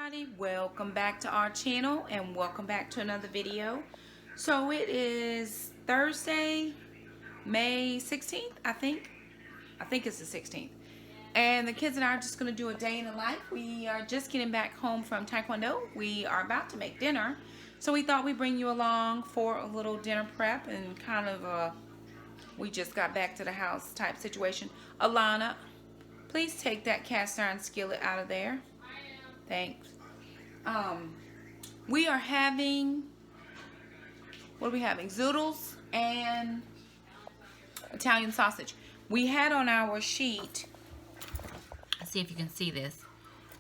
everybody, welcome back to our channel and welcome back to another video. So it is Thursday, May 16th, I think it's the 16th, and the kids and I are just going to do a day in the life. We are just getting back home from Taekwondo. We are about to make dinner, so we thought we'd bring you along for a little dinner prep and kind of we just got back to the house type situation. Alanah, please take that cast iron skillet out of there. Thanks. We are having, what are we having? Zoodles and Italian sausage. We had on our sheet, let's see if you can see this,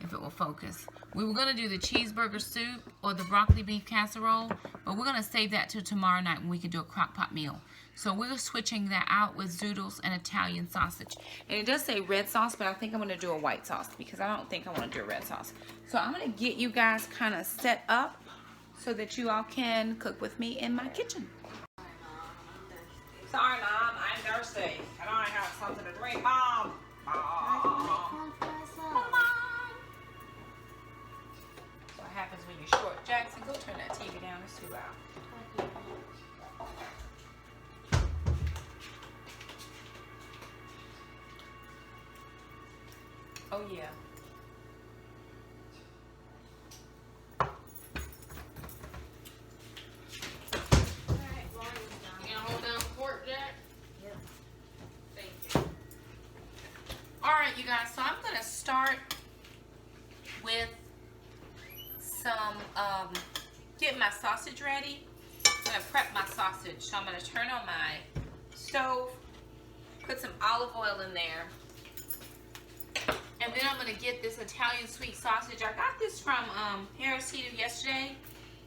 if it will focus. We were going to do the cheeseburger soup or the broccoli beef casserole, but we're going to save that till tomorrow night when we can do a crock pot meal. So we're switching that out with zoodles and Italian sausage. And it does say red sauce, but I think I'm going to do a white sauce because I don't think I want to do a red sauce. So I'm going to get you guys kind of set up so that you all can cook with me in my kitchen. Sorry, Mom, I'm thirsty. Can I have something to drink, Mom? Come on. So what happens when you're short? Jackson, go turn that TV down. It's too loud. Oh, yeah. You gonna hold down the fort, Jack? Yep. Thank you. Alright, you guys, so I'm going to start with some, getting my sausage ready. I'm going to prep my sausage. So I'm going to turn on my stove, put some olive oil in there. And then I'm going to get this Italian sweet sausage. I got this from Harris Teeter yesterday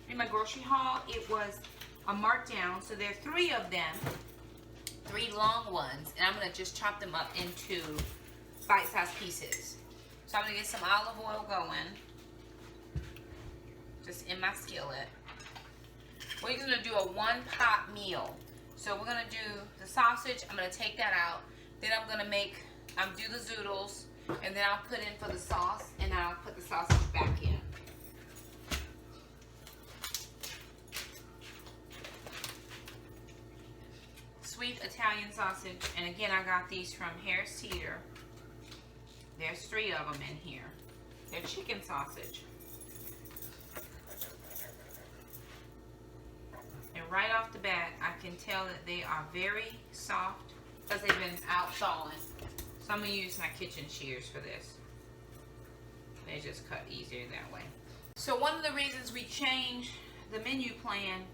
in my grocery haul. It was a markdown. So there are 3 of them, 3 long ones. And I'm going to just chop them up into bite-sized pieces. So I'm going to get some olive oil going. Just in my skillet. We're going to do a 1-pot meal. So we're going to do the sausage. I'm going to take that out. Then I'm going to do the zoodles. And then I'll put in for the sauce, and I'll put the sausage back in. Sweet Italian sausage, and again, I got these from Harris Teeter. There's 3 of them in here. They're chicken sausage. And right off the bat, I can tell that they are very soft because they've been out thawing. So I'm going to use my kitchen shears for this. They just cut easier that way. So one of the reasons we changed the menu plan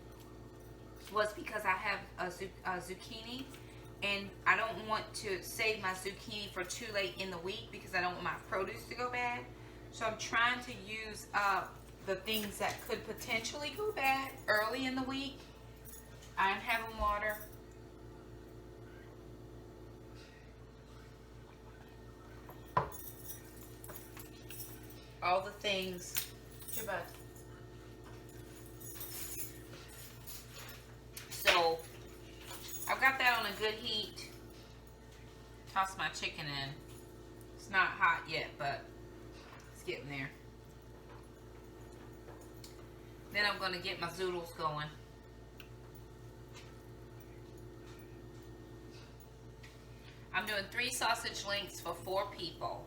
was because I have a zucchini, and I don't want to save my zucchini for too late in the week because I don't want my produce to go bad. So I'm trying to use up the things that could potentially go bad early in the week. I'm having water. All the things. Here, bud. So, I've got that on a good heat. Toss my chicken in. It's not hot yet, but it's getting there. Then I'm going to get my zoodles going. I'm doing 3 sausage links for 4 people.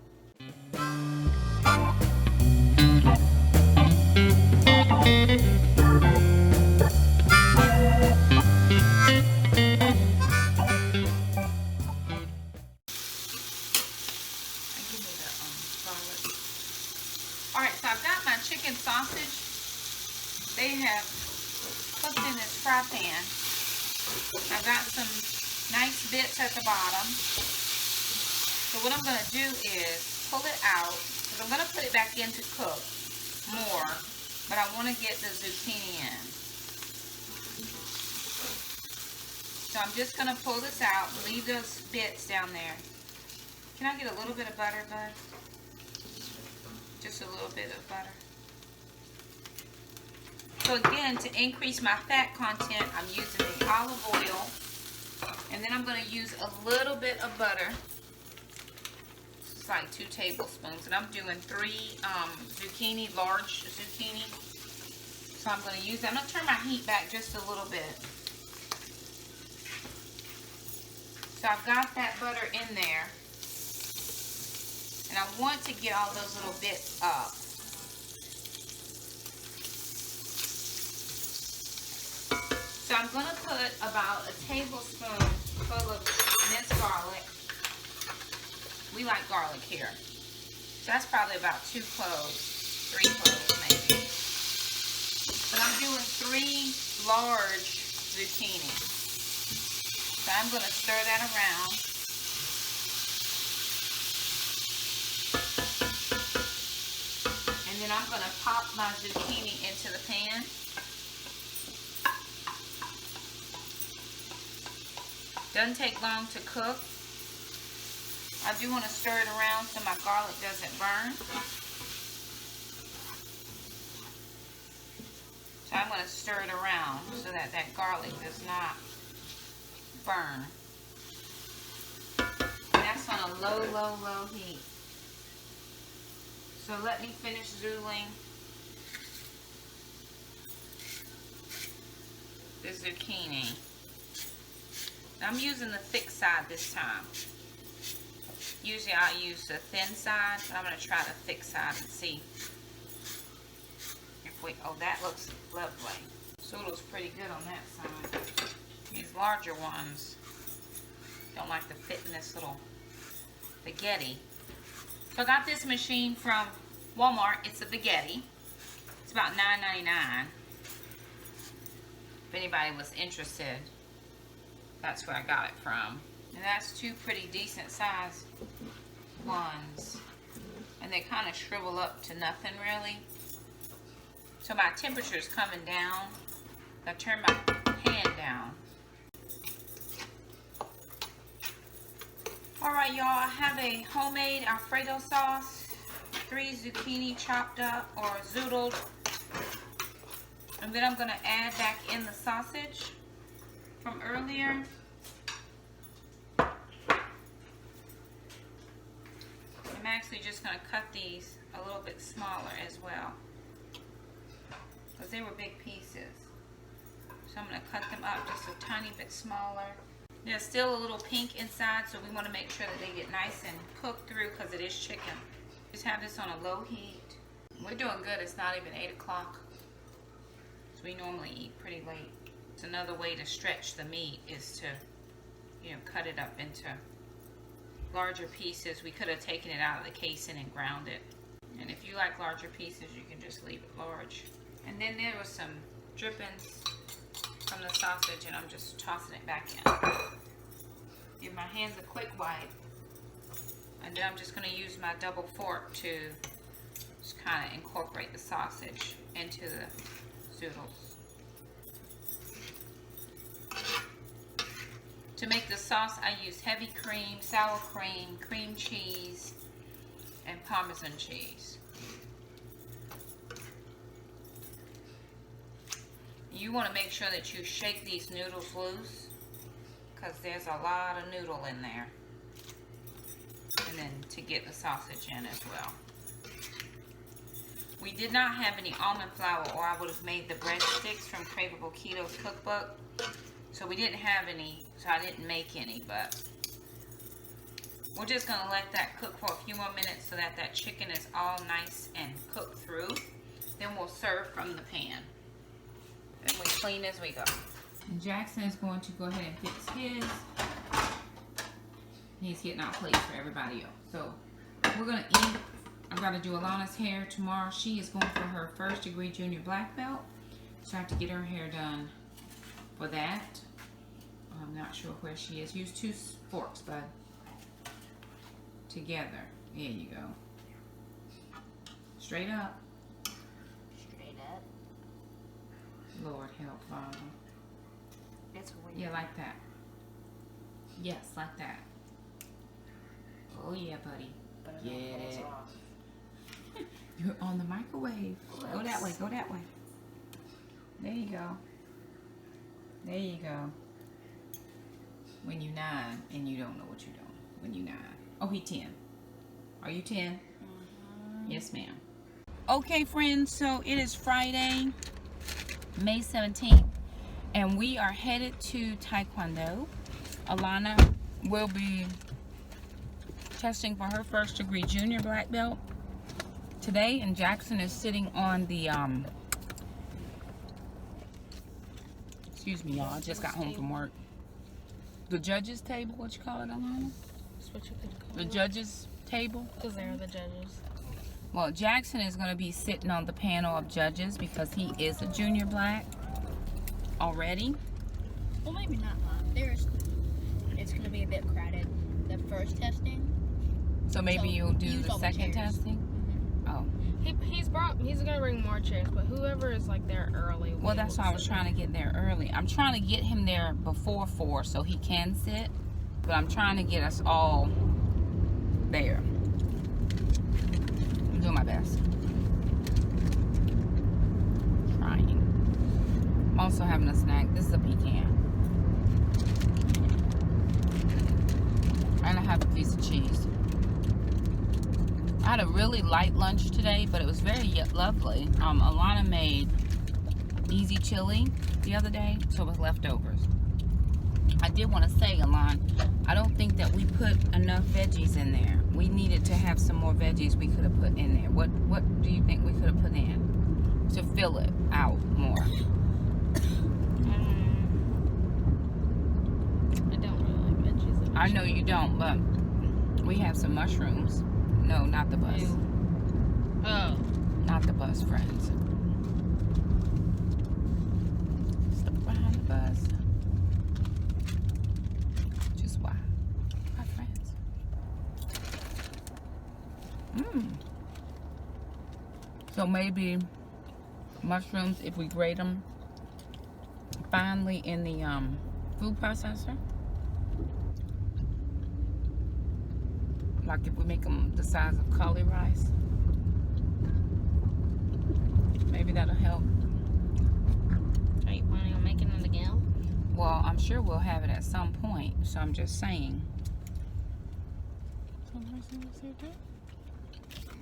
Alright, so I've got my chicken sausage. They have cooked in this fry pan. I've got some nice bits at the bottom. So what I'm going to do is pull it out, because I'm going to put it back in to cook more, but I want to get the zucchini in. So I'm just going to pull this out and leave those bits down there. Can I get a little bit of butter, bud? Just a little bit of butter. So again, to increase my fat content, I'm using the olive oil, and then I'm going to use a little bit of butter. It's like 2 tablespoons, and I'm doing 3 zucchini, large zucchini. So I'm going to use that. I'm going to turn my heat back just a little bit. So I've got that butter in there, and I want to get all those little bits up. So I'm going to put about a tablespoon full of minced garlic. We like garlic here. So that's probably about 2 cloves, 3 cloves maybe. But I'm doing 3 large zucchini. So I'm going to stir that around. And then I'm going to pop my zucchini into the pan. Doesn't take long to cook. I do want to stir it around so my garlic doesn't burn. So I'm going to stir it around so that that garlic does not burn. And that's on a low, low, low heat. So let me finish zuling the zucchini. I'm using the thick side this time. Usually I use the thin side, but I'm going to try the thick side and see if we, oh, that looks lovely. So it looks pretty good on that side. These larger ones don't like to fit in this little spaghetti. So I got this machine from Walmart. It's a spaghetti. It's about $9.99. If anybody was interested, that's where I got it from. And that's 2 pretty decent sized ones. And they kind of shrivel up to nothing really. So my temperature is coming down. I turn my pan down. Alright y'all, I have a homemade Alfredo sauce. 3 zucchini chopped up or zoodled. And then I'm going to add back in the sausage from earlier. I'm actually just going to cut these a little bit smaller as well, because they were big pieces. So I'm going to cut them up just a tiny bit smaller. They're still a little pink inside, so we want to make sure that they get nice and cooked through because it is chicken. Just have this on a low heat. We're doing good. It's not even 8 o'clock. So we normally eat pretty late. It's another way to stretch the meat is to, you know, cut it up into larger pieces. We could have taken it out of the casing and ground it. And if you like larger pieces, you can just leave it large. And then there was some drippings from the sausage, and I'm just tossing it back in. Give my hands a quick wipe. And then I'm just going to use my double fork to just kind of incorporate the sausage into the zoodles. To make the sauce, I use heavy cream, sour cream, cream cheese, and Parmesan cheese. You want to make sure that you shake these noodles loose, because there's a lot of noodle in there. And then to get the sausage in as well. We did not have any almond flour, or I would have made the breadsticks from Craveable Keto's cookbook. So we didn't have any, so I didn't make any, but we're just going to let that cook for a few more minutes so that that chicken is all nice and cooked through. Then we'll serve from the pan. And we clean as we go. And Jackson is going to go ahead and fix his. He's getting out plates for everybody else. So we're going to eat. I've got to do Alanah's hair tomorrow. She is going for her 1st degree junior black belt. So I have to get her hair done for that. I'm not sure where she is. Use 2 forks, bud. Together. There you go. Straight up. Straight up. Lord help, Father. It's weird. Yeah, like that. Yes, like that. Oh yeah, buddy. Get it. You're on the microwave. Go that way. Go that way. There you go. There you go. When you 9 and you don't know what you're doing. When you 9. Oh, he 10. Are you 10? Yes, ma'am. Okay, friends, so it is Friday, May 17th, and we are headed to Taekwondo. Alanah will be testing for her first degree junior black belt today, and Jackson is sitting on the, excuse me, y'all, I just got home from work. The judges table, what you call it, Alanah? That's what you could call The it. judges table? Because they're the judges. Well, Jackson is going to be sitting on the panel of judges because he is a junior black already. Well, maybe not. It's going to be a bit crowded. The first testing. So maybe you'll do use the all second chairs. testing? Oh. He's gonna bring more chairs, but whoever is like there early. Well, that's why I was trying to get there early. I'm trying to get him there before 4 so he can sit, but I'm trying to get us all there. I'm doing my best. Trying. I'm also having a snack. This is a pecan. And I have a piece of cheese. I had a really light lunch today, but it was very lovely. Alanah made easy chili the other day, so it was leftovers. I did want to say, Alanah, I don't think that we put enough veggies in there. We needed to have some more veggies we could have put in there. What do you think we could have put in to fill it out more? I don't really like veggies. I know you don't, but we have some mushrooms. No, not the bus. Oh. Not the bus, friends. Step behind the bus. Just why? My friends. So maybe mushrooms, if we grate them finely in the food processor. Like if we make them the size of curly rice. Maybe that'll help. Are you planning on making it again? Well, I'm sure we'll have it at some point, so I'm just saying.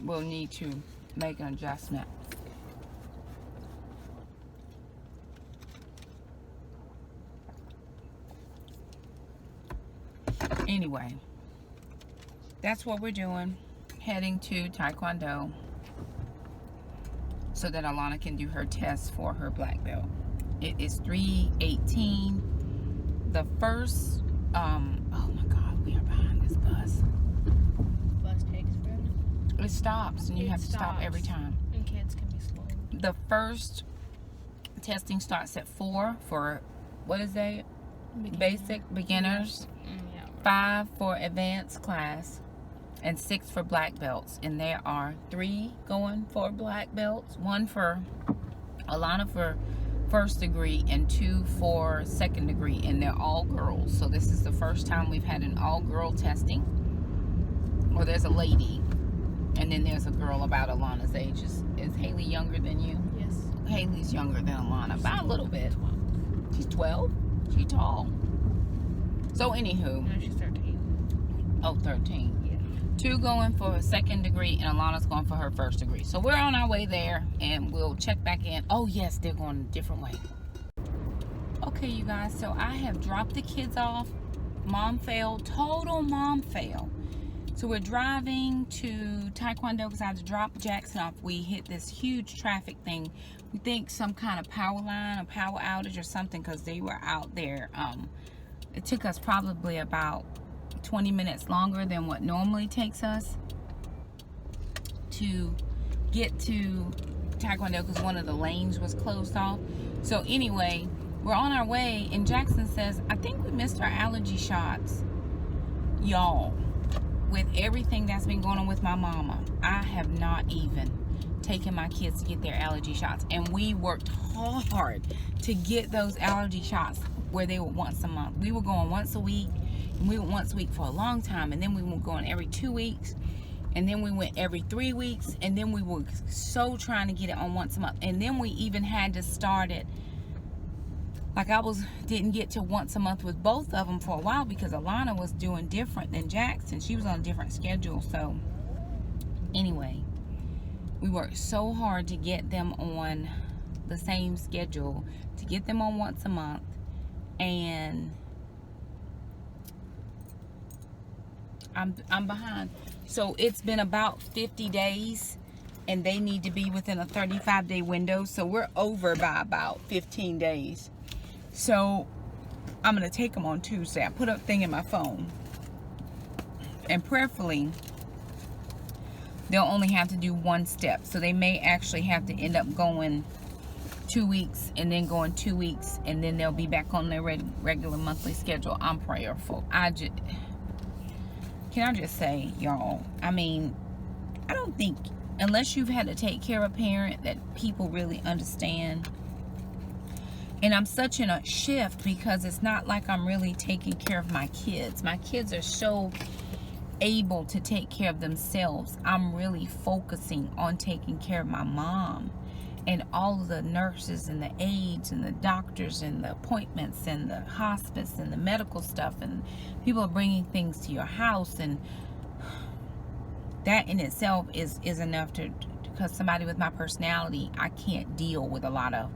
We'll need to make an adjustment. Anyway. That's what we're doing, heading to Taekwondo so that Alanah can do her test for her black belt. It is 3:18. The first, oh my God, we are behind this bus. Bus takes forever. It stops and you It have to stop every stops. time. And kids can be slow. The first testing starts at 4 for, what is that? Basic, beginners. Yeah. 5 for advanced class. And 6 for black belts, and there are 3 going for black belts, 1 for Alanah for first degree and 2 for second degree, and they're all girls. So this is the first time we've had an all-girl testing. Or there's a lady, and then there's a girl about Alanah's age. Is Haley younger than you? Yes. Haley's younger than Alanah by a little bit. She's 12. She's tall. So anywho, No, she's 13. oh, 13. 2 going for a second degree, and Alanah's going for her first degree. So we're on our way there, and we'll check back in. Oh yes, they're going a different way. Okay, you guys, so I have dropped the kids off. Mom fail, total mom fail. So we're driving to Taekwondo because I had to drop Jackson off. We hit this huge traffic thing. We think some kind of power line, a power outage or something, because they were out there. It took us probably about 20 minutes longer than what normally takes us to get to Taekwondo because one of the lanes was closed off. So anyway, we're on our way, and Jackson says, I think we missed our allergy shots. Y'all, with everything that's been going on with my mama, I have not even taken my kids to get their allergy shots, and we worked hard to get those allergy shots where they were once a month. We were going once a week, and we went once a week for a long time, and then we were going every 2 weeks, and then we went every 3 weeks, and then we were so trying to get it on once a month, and then we even had to start it. Like didn't get to once a month with both of them for a while because Alanah was doing different than Jackson. She was on a different schedule, so Anyway, we worked so hard to get them on the same schedule, to get them on once a month, and I'm behind. So it's been about 50 days, and they need to be within a 35-day window. So we're over by about 15 days. So I'm going to take them on Tuesday. I put a thing in my phone. And prayerfully, they'll only have to do one step. So they may actually have to end up going 2 weeks and then going 2 weeks. And then they'll be back on their regular monthly schedule. I'm prayerful. Can I just say, y'all, I mean, I don't think, unless you've had to take care of a parent, that people really understand. And I'm such in a shift because it's not like I'm really taking care of my kids. My kids are so able to take care of themselves. I'm really focusing on taking care of my mom and all of the nurses and the aides and the doctors and the appointments and the hospice and the medical stuff, and people are bringing things to your house, and that in itself is enough to, because somebody with my personality, I can't deal with a lot of,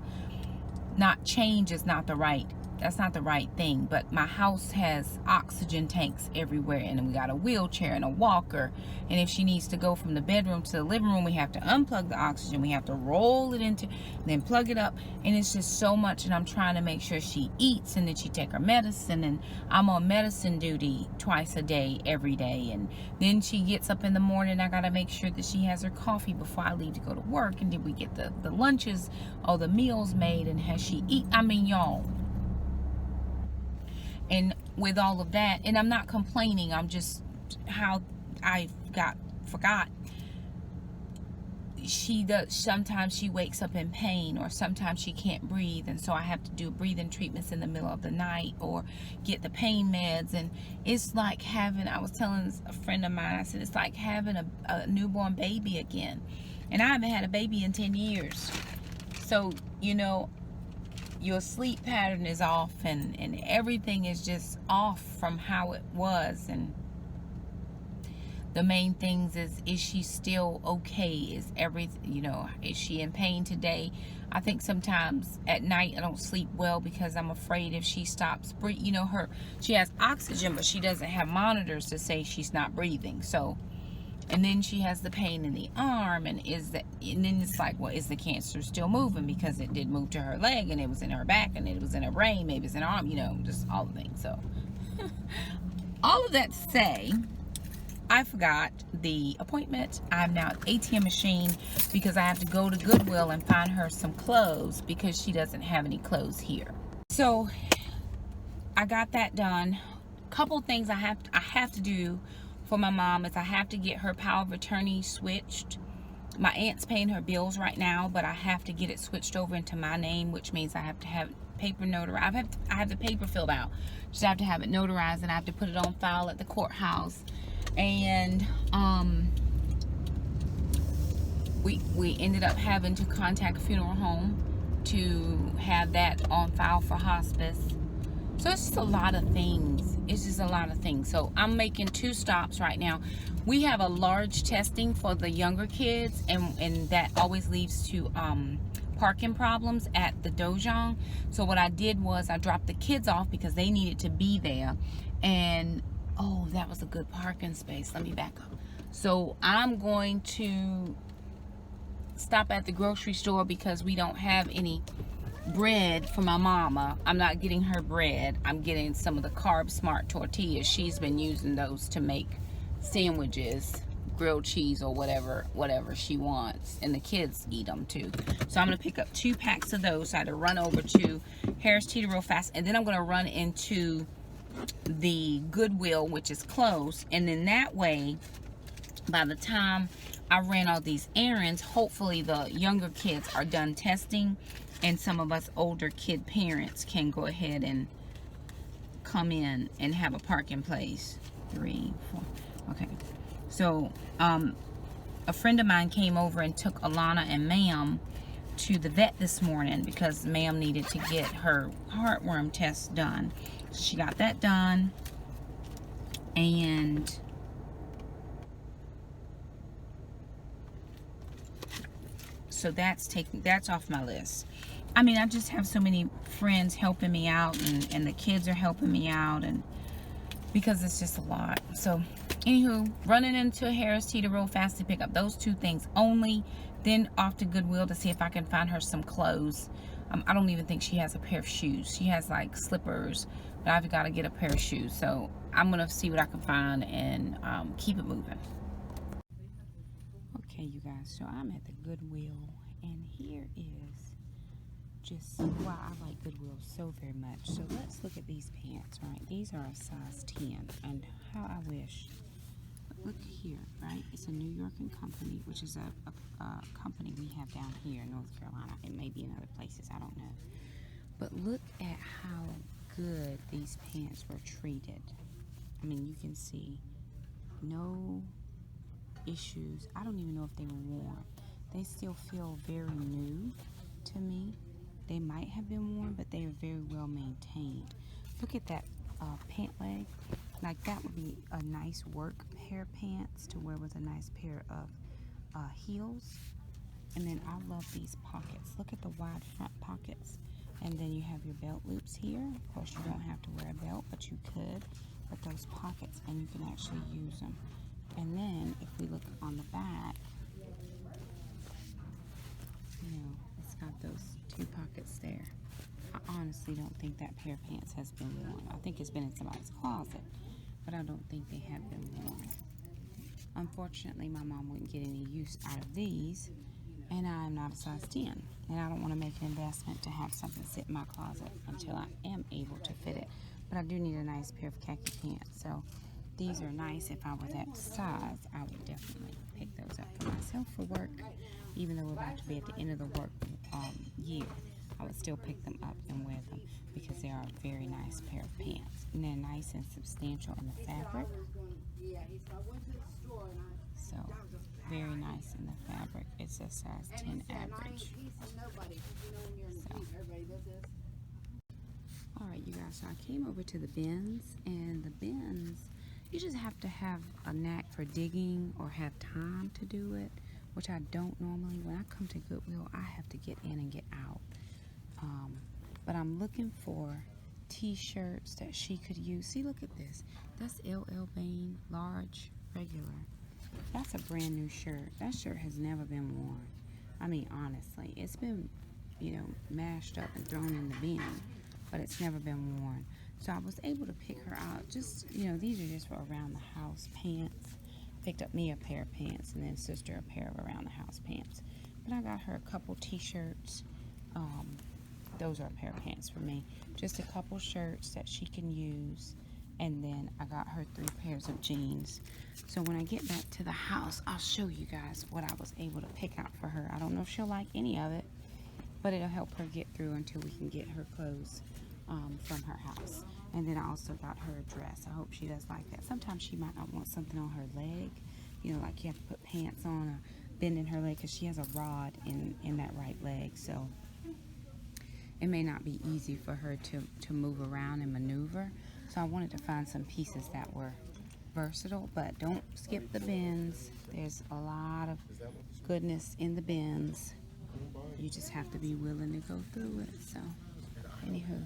not change is not the right, that's not the right thing. But my house has oxygen tanks everywhere, and we got a wheelchair and a walker, and if she needs to go from the bedroom to the living room, we have to unplug the oxygen, we have to roll it into, then plug it up, and it's just so much. And I'm trying to make sure she eats, and then she take her medicine, and I'm on medicine duty twice a day every day. And then she gets up in the morning, I gotta make sure that she has her coffee before I leave to go to work, and did we get the lunches or the meals made, and has she eat? I mean, y'all. And with all of that, and I'm not complaining, I'm just how I forgot. She does, sometimes she wakes up in pain, or sometimes she can't breathe, and so I have to do breathing treatments in the middle of the night or get the pain meds. And it's like having, I was telling a friend of mine, I said, it's like having a newborn baby again. And I haven't had a baby in 10 years. So, you know, your sleep pattern is off, and everything is just off from how it was. And the main things is she still okay? Is everything, you know, is she in pain today? I think sometimes at night I don't sleep well because I'm afraid if she stops breathing, you know, she has oxygen, but she doesn't have monitors to say she's not breathing. So, and then she has the pain in the arm, and then it's like, well, is the cancer still moving? Because it did move to her leg, and it was in her back, and it was in her brain, maybe it's in her arm, you know, just all the things. So all of that to say, I forgot the appointment. I'm now at ATM machine because I have to go to Goodwill and find her some clothes because she doesn't have any clothes here. So I got that done. Couple things I have to do for my mom is I have to get her power of attorney switched. My aunt's paying her bills right now, but I have to get it switched over into my name, which means I have to have paper notarized. I have the paper filled out. Just have to have it notarized, and I have to put it on file at the courthouse. And we ended up having to contact a funeral home to have that on file for hospice. So it's just a lot of things. It's just a lot of things. So I'm making 2 stops right now. We have a large testing for the younger kids, and that always leads to parking problems at the dojang. So what I did was I dropped the kids off because they needed to be there. And oh, that was a good parking space. Let me back up. So I'm going to stop at the grocery store because we don't have any bread for my mama. I'm not getting her bread. I'm getting some of the Carb Smart tortillas. She's been using those to make sandwiches, grilled cheese, or whatever she wants, and the kids eat them too. So I'm gonna pick up 2 packs of those. So I had to run over to Harris Teeter real fast, and then I'm gonna run into the Goodwill, which is closed, and then that way by the time I ran all these errands, hopefully the younger kids are done testing, and some of us older kid parents can go ahead and come in and have a parking place. 3, 4. Okay. So a friend of mine came over and took Alanah and Ma'am to the vet this morning because Ma'am needed to get her heartworm test done. So she got that done, and So that's off my list. I mean, I just have so many friends helping me out, and the kids are helping me out, and because it's just a lot. So anywho, running into Harris Teeter real fast to pick up those 2 things only, then off to Goodwill to see if I can find her some clothes. I don't even think she has a pair of shoes. She has like slippers, but I've got to get a pair of shoes. So I'm gonna see what I can find and keep it moving. Okay, you guys, so I'm at the Goodwill, and here is just why I like Goodwill so very much. So let's look at these pants, right? These are a size 10, and how I wish. Look here, right? It's a New York company, which is a company we have down here in North Carolina. It may be in other places, I don't know. But look at how good these pants were treated. I mean, you can see no issues. I don't even know if they were worn. They still feel very new to me. They might have been worn, but they are very well maintained. Look at that pant leg. Like, that would be a nice work pair of pants to wear with a nice pair of heels. And then I love these pockets. Look at the wide front pockets. And then you have your belt loops here. Of course, you don't have to wear a belt, but you could. But those pockets, and you can actually use them. And then, if we look on the back, you know, it's got those 2 pockets there. I honestly don't think that pair of pants has been worn. I think it's been in somebody's closet, but I don't think they have been worn. Unfortunately, my mom wouldn't get any use out of these, and I'm not a size 10, and I don't want to make an investment to have something sit in my closet until I am able to fit it. But I do need a nice pair of khaki pants, so these are nice. If I were that size, I would definitely pick those up for myself for work. Even though we're about to be at the end of the work year, I would still pick them up and wear them because they are a very nice pair of pants. And they're nice and substantial in the fabric. So, very nice in the fabric. It's a size 10 average. So. Alright, you guys, so I came over to the bins, and the bins, you just have to have a knack for digging or have time to do it, which I don't normally. When I come to Goodwill, I have to get in and get out. But I'm looking for t-shirts that she could use. See, look at this. That's LL Bean, large, regular. That's a brand new shirt. That shirt has never been worn. I mean, honestly, it's been, you know, mashed up and thrown in the bin, but it's never been worn. So I was able to pick her out. Just, you know, these are just for around the house pants. Picked up me a pair of pants, and then sister a pair of around the house pants. But I got her a couple t-shirts. Those are a pair of pants for me. Just a couple shirts that she can use. And then I got her 3 pairs of jeans. So when I get back to the house, I'll show you guys what I was able to pick out for her. I don't know if she'll like any of it, but it'll help her get through until we can get her clothes from her house. And then I also got her a dress. I hope she does like that. Sometimes she might not want something on her leg. You know, like you have to put pants on or bend in her leg because she has a rod in that right leg. So it may not be easy for her to move around and maneuver. So I wanted to find some pieces that were versatile, but don't skip the bins. There's a lot of goodness in the bins. You just have to be willing to go through it. So, anywho,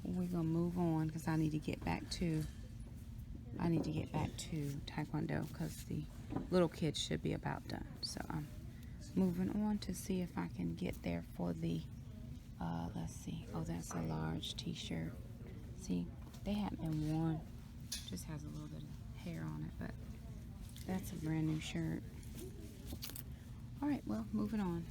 we're gonna move on because I need to get back to Taekwondo because the little kids should be about done. So I'm moving on to see if I can get there for the let's see. Oh, that's a large t-shirt. See, they haven't been worn. Just has a little bit of hair on it, but that's a brand new shirt. All right, well, moving on.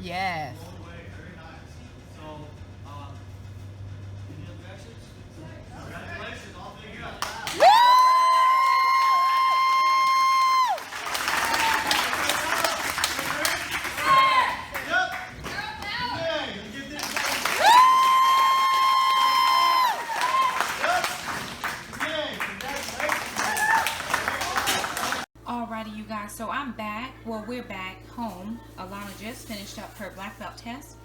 Yes. Alrighty, you guys, so I'm back. Well, we're back home. Alanah just finished up her black belt test.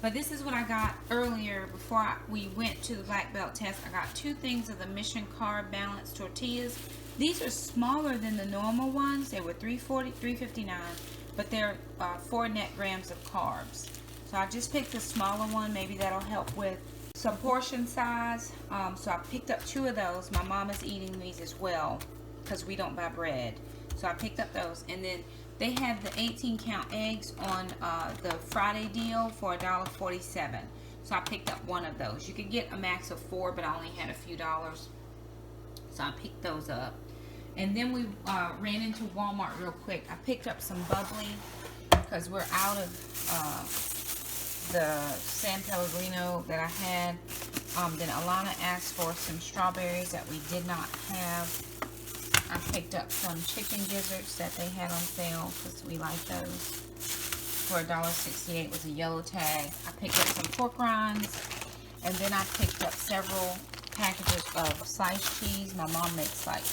But this is what I got earlier before we went to the black belt test. I got 2 things of the Mission Carb Balanced tortillas. These are smaller than the normal ones. They were $3.40, $3.59, but they're 4 net grams of carbs. So I just picked the smaller one. Maybe that'll help with some portion size. So I picked up 2 of those. My mom is eating these as well because we don't buy bread. So I picked up those, and then they have the 18-count eggs on the Friday deal for $1.47. So I picked up 1 of those. You could get a max of 4, but I only had a few dollars. So I picked those up. And then we ran into Walmart real quick. I picked up some bubbly because we're out of the San Pellegrino that I had. Then Alanah asked for some strawberries that we did not have. I picked up some chicken gizzards that they had on sale because we like those for $1.68 with a yellow tag. I picked up some pork rinds, and then I picked up several packages of sliced cheese. My mom makes like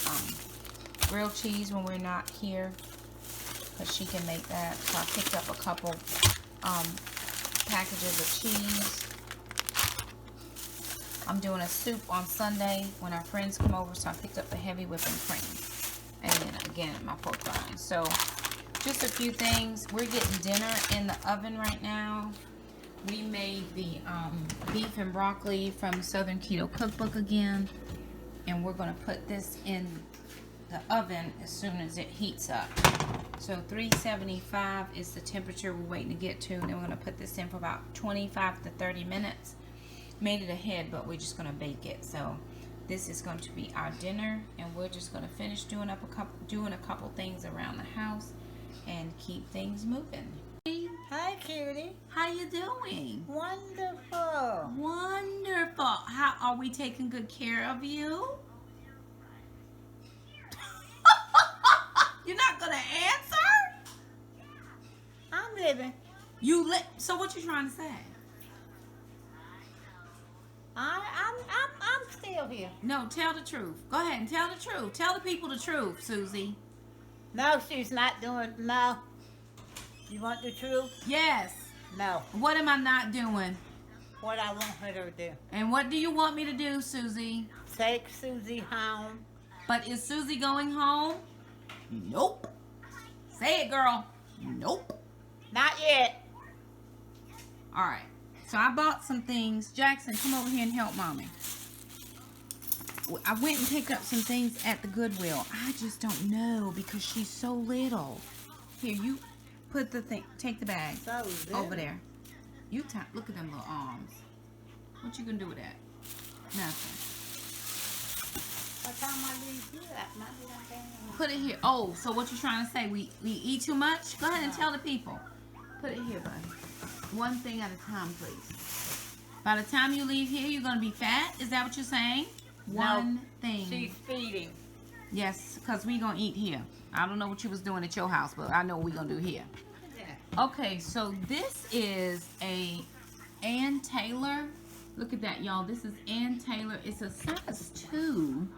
grilled cheese when we're not here because she can make that. So I picked up a couple packages of cheese. I'm doing a soup on Sunday when our friends come over, so I picked up the heavy whipping cream. And then again, my pork rinds. So just a few things. We're getting dinner in the oven right now. We made the beef and broccoli from Southern Keto Cookbook again. And we're going to put this in the oven as soon as it heats up. So 375 is the temperature we're waiting to get to. And then we're going to put this in for about 25 to 30 minutes. Made it ahead, but we're just going to bake it. So this is going to be our dinner, and we're just going to finish doing a couple things around the house and keep things moving. Hi, cutie. How you doing? Wonderful. Wonderful. How are we taking good care of you? You're not gonna answer? I'm living. So what you trying to say? I'm still here. No, tell the truth. Go ahead and tell the truth. Tell the people the truth, Susie. No, she's not doing. No. You want the truth? Yes. No. What am I not doing? What I want her to do. And what do you want me to do, Susie? Take Susie home. But is Susie going home? Nope. Say it, girl. Nope. Not yet. All right. So I bought some things. Jackson, come over here and help Mommy. I went and picked up some things at the Goodwill. I just don't know because she's so little. Here, you put the thing. Take the bag So over there. You look at them little arms. What you gonna do with that? Nothing. What time I leave here? Maybe I can. Put it here. Oh, so what you trying to say? We eat too much? Go ahead and tell the people. Put it here, buddy. One thing at a time, please. By the time you leave here, you're gonna be fat. Is that what you're saying? One thing. She's feeding. Yes, because we gonna eat here. I don't know what you was doing at your house, but I know what we gonna do here. Okay, so this is a Ann Taylor. Look at that, y'all. This is Ann Taylor. It's a size 2,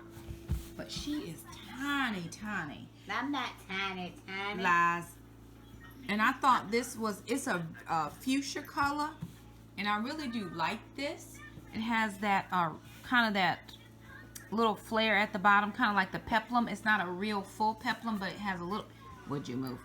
but she is tiny, tiny. I'm not tiny. Lies. And I thought it's a fuchsia color, and I really do like this. It has that kind of that little flare at the bottom, kind of like the peplum. It's not a real full peplum, but it has a little. Would you move?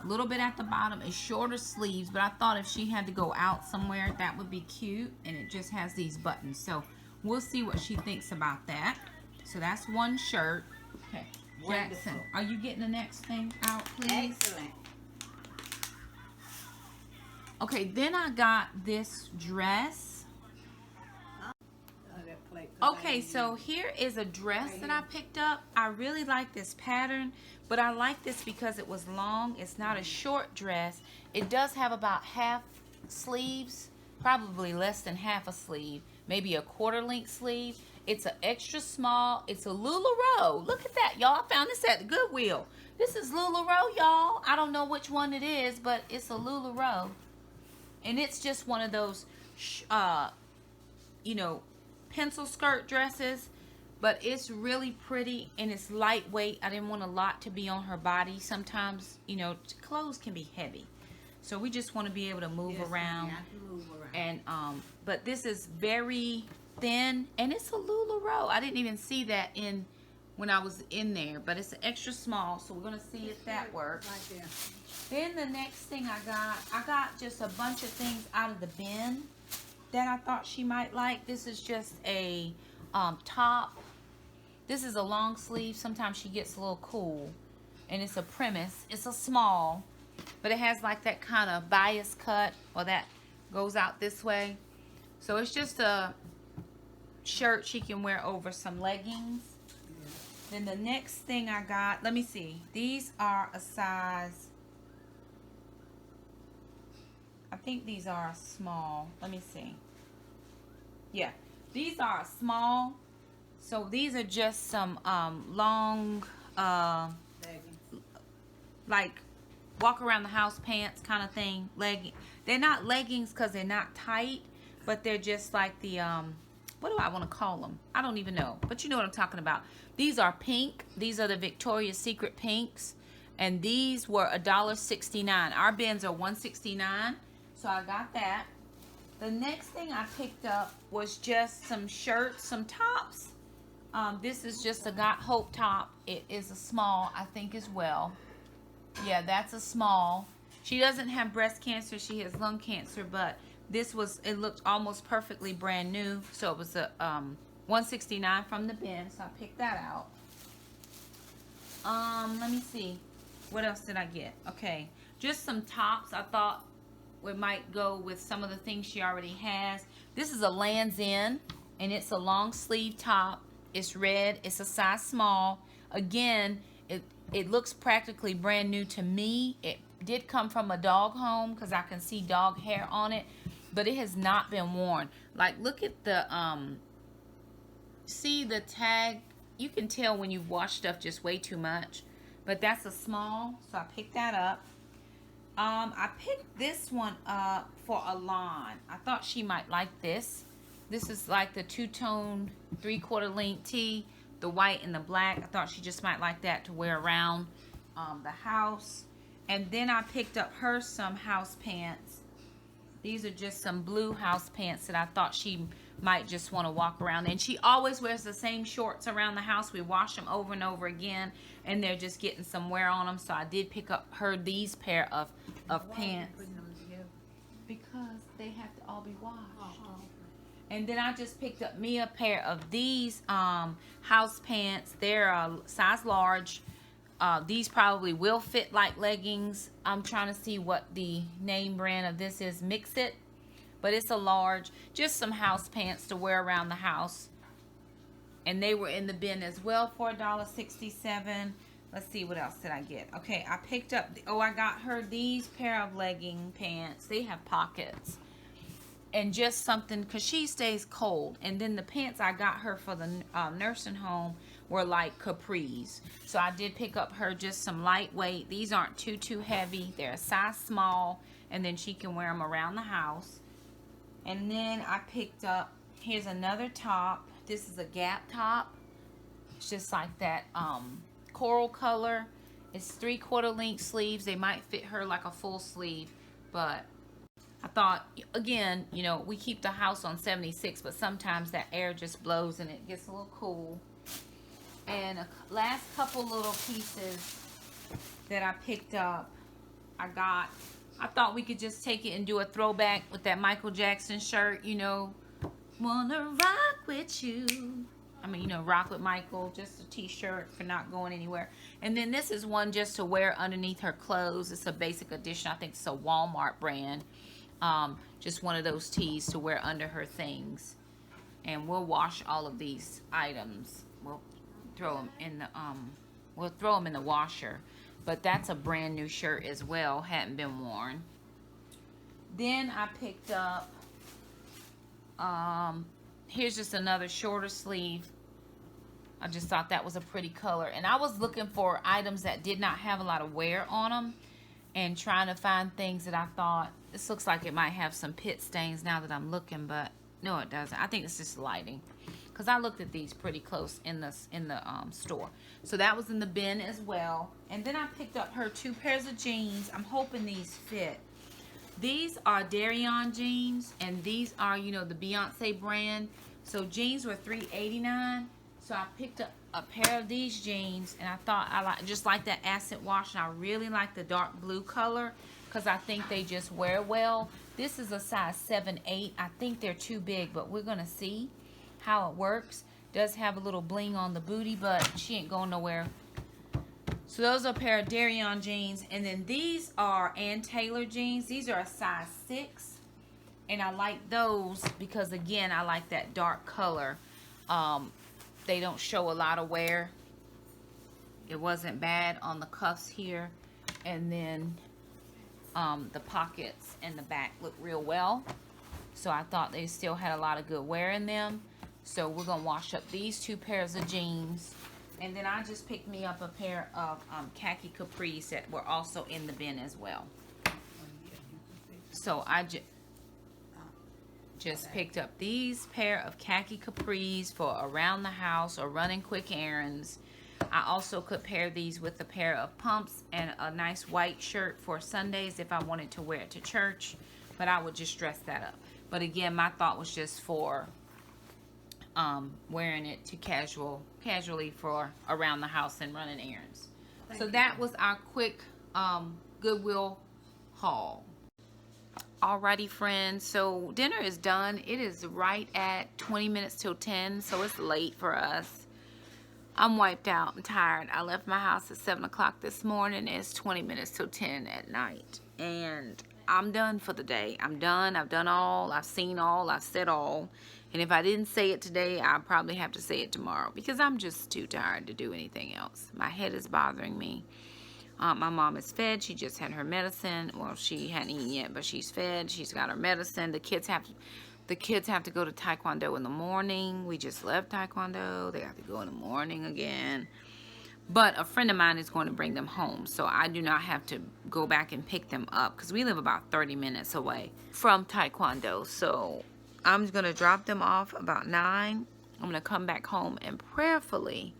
A little bit at the bottom. It's shorter sleeves, but I thought if she had to go out somewhere, that would be cute. And it just has these buttons, so we'll see what she thinks about that. So that's one shirt. Okay, Jackson, are you getting the next thing out, please? Excellent. Okay, then I got this dress. Okay, so here is a dress that I picked up. I really like this pattern, but I like this because it was long. It's not a short dress. It does have about half sleeves, probably less than half a sleeve, maybe a quarter length sleeve. It's an extra small. It's a LuLaRoe. Look at that, y'all. I found this at the Goodwill. This is LuLaRoe, y'all. I don't know which one it is, but it's a LuLaRoe. And it's just one of those, you know, pencil skirt dresses. But it's really pretty and it's lightweight. I didn't want a lot to be on her body. Sometimes, you know, clothes can be heavy. So we just want to be able to move around. Yeah, I can move around. And but this is very thin and it's a LuLaRoe. I didn't even see that in when I was in there, but it's an extra small, so we're gonna see if that works. Right there. Then the next thing I got just a bunch of things out of the bin that I thought she might like. This is just a top. This is a long sleeve. Sometimes she gets a little cool, and it's a premise. It's a small, but it has like that kind of bias cut, or that goes out this way. So it's just a shirt she can wear over some leggings. Then the next thing I got, let me see. These are a size, I think these are a small. Let me see. Yeah, these are a small. So these are just some long, like walk around the house pants kind of thing. They're not leggings because they're not tight, but they're just like the what do I want to call them? I don't even know, but you know what I'm talking about. These are pink. These are the Victoria's Secret pinks, and these were $1.69. Our bins are $1.69, so I got that. The next thing I picked up was just some shirts, some tops. This is just a Got Hope top. It is a small, I think, as well. Yeah, that's a small. She doesn't have breast cancer. She has lung cancer, but this was, it looked almost perfectly brand new. So it was a $1.69 from the bin, so I picked that out. Let me see. What else did I get? Okay, just some tops. I thought it might go with some of the things she already has. This is a Lands' End, and it's a long sleeve top. It's red. It's a size small. Again, it looks practically brand new to me. It did come from a dog home because I can see dog hair on it, but it has not been worn. Like, look at the see the tag. You can tell when you've washed stuff just way too much. But that's a small, so I picked that up. I picked this one up for Alanah. I thought she might like this. This is like the two-tone 3/4 length tee, the white and the black. I thought she just might like that to wear around the house. And then I picked up her some house pants. These are just some blue house pants that I thought she might just want to walk around. And she always wears the same shorts around the house. We wash them over and over again, and they're just getting some wear on them. So I did pick up her these pair of pants because they have to all be washed. And then I just picked up me a pair of these house pants. They're size large. These probably will fit like leggings. I'm trying to see what the name brand of this is. Mix It. But it's a large. Just some house pants to wear around the house. And they were in the bin as well for $1.67. Let's see, what else did I get? Okay, I picked up, I got her these pair of legging pants. They have pockets. And just something, because she stays cold. And then the pants I got her for the nursing home were like capris. So I did pick up her just some lightweight. These aren't too heavy. They're a size small. And then she can wear them around the house. And then I picked up, here's another top. This is a Gap top. It's just like that coral color. It's 3/4 length sleeves. They might fit her like a full sleeve, but I thought, again, you know, we keep the house on 76, but sometimes that air just blows and it gets a little cool. And last couple little pieces that I picked up, I thought we could just take it and do a throwback with that Michael Jackson shirt, you know, wanna rock with you. I mean, you know, rock with Michael, just a t-shirt for not going anywhere. And then this is one just to wear underneath her clothes. It's a basic edition. I think it's a Walmart brand. Just one of those tees to wear under her things. And we'll wash all of these items. We'll throw them in the washer. But that's a brand new shirt as well, hadn't been worn. Then I picked up, here's just another shorter sleeve. I just thought that was a pretty color. And I was looking for items that did not have a lot of wear on them and trying to find things that I thought, this looks like it might have some pit stains now that I'm looking, but no, it doesn't. I think it's just lighting, because I looked at these pretty close in the store. So that was in the bin as well. And then I picked up her 2 pairs of jeans. I'm hoping these fit. These are Darrion jeans, and these are, you know, the Beyonce brand. So jeans were $3.89. So I picked up a pair of these jeans, and I thought I just like that acid wash, and I really like the dark blue color because I think they just wear well. This is a size 7-8. I think they're too big, but we're gonna see how it works. Does have a little bling on the booty, but she ain't going nowhere. So those are a pair of Darrion jeans, and then these are Ann Taylor jeans. These are a size 6, and I like those because, again, I like that dark color. They don't show a lot of wear. It wasn't bad on the cuffs here, and then the pockets and the back look real well. So I thought they still had a lot of good wear in them. So we're gonna wash up these 2 pairs of jeans, and then I just picked me up a pair of khaki capris that were also in the bin as well. So I just picked up these pair of khaki capris for around the house or running quick errands. I also could pair these with a pair of pumps and a nice white shirt for Sundays if I wanted to wear it to church, but I would just dress that up. But again, my thought was just for wearing it to casually for around the house and running errands. So that was our quick Goodwill haul. Alrighty, friends, so dinner is done. It is right at 20 minutes till 10, so it's late for us. I'm wiped out and tired. I left my house at 7 o'clock this morning. It's 20 minutes till 10 at night, and I'm done for the day. I'm done. I've done all. I've seen all. I've said all. And if I didn't say it today, I'll probably have to say it tomorrow because I'm just too tired to do anything else. My head is bothering me. My mom is fed. She just had her medicine. Well, she hadn't eaten yet, but she's fed. She's got her medicine. The kids have to go to Taekwondo in the morning. We just left Taekwondo. They have to go in the morning again. But a friend of mine is going to bring them home, so I do not have to go back and pick them up because we live about 30 minutes away from Taekwondo. So I'm going to drop them off about 9. I'm going to come back home and prayerfully,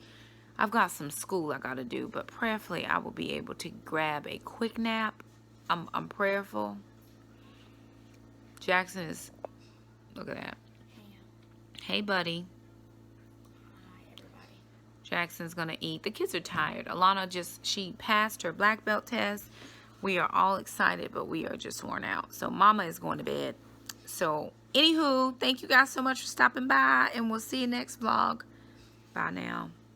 I've got some school I got to do, but prayerfully I will be able to grab a quick nap. I'm prayerful. Jackson is, look at that. Hey, buddy. Hi, everybody. Jackson's going to eat. The kids are tired. Alanah she passed her black belt test. We are all excited, but we are just worn out. So Mama is going to bed. So, anywho, thank you guys so much for stopping by, and we'll see you next vlog. Bye now.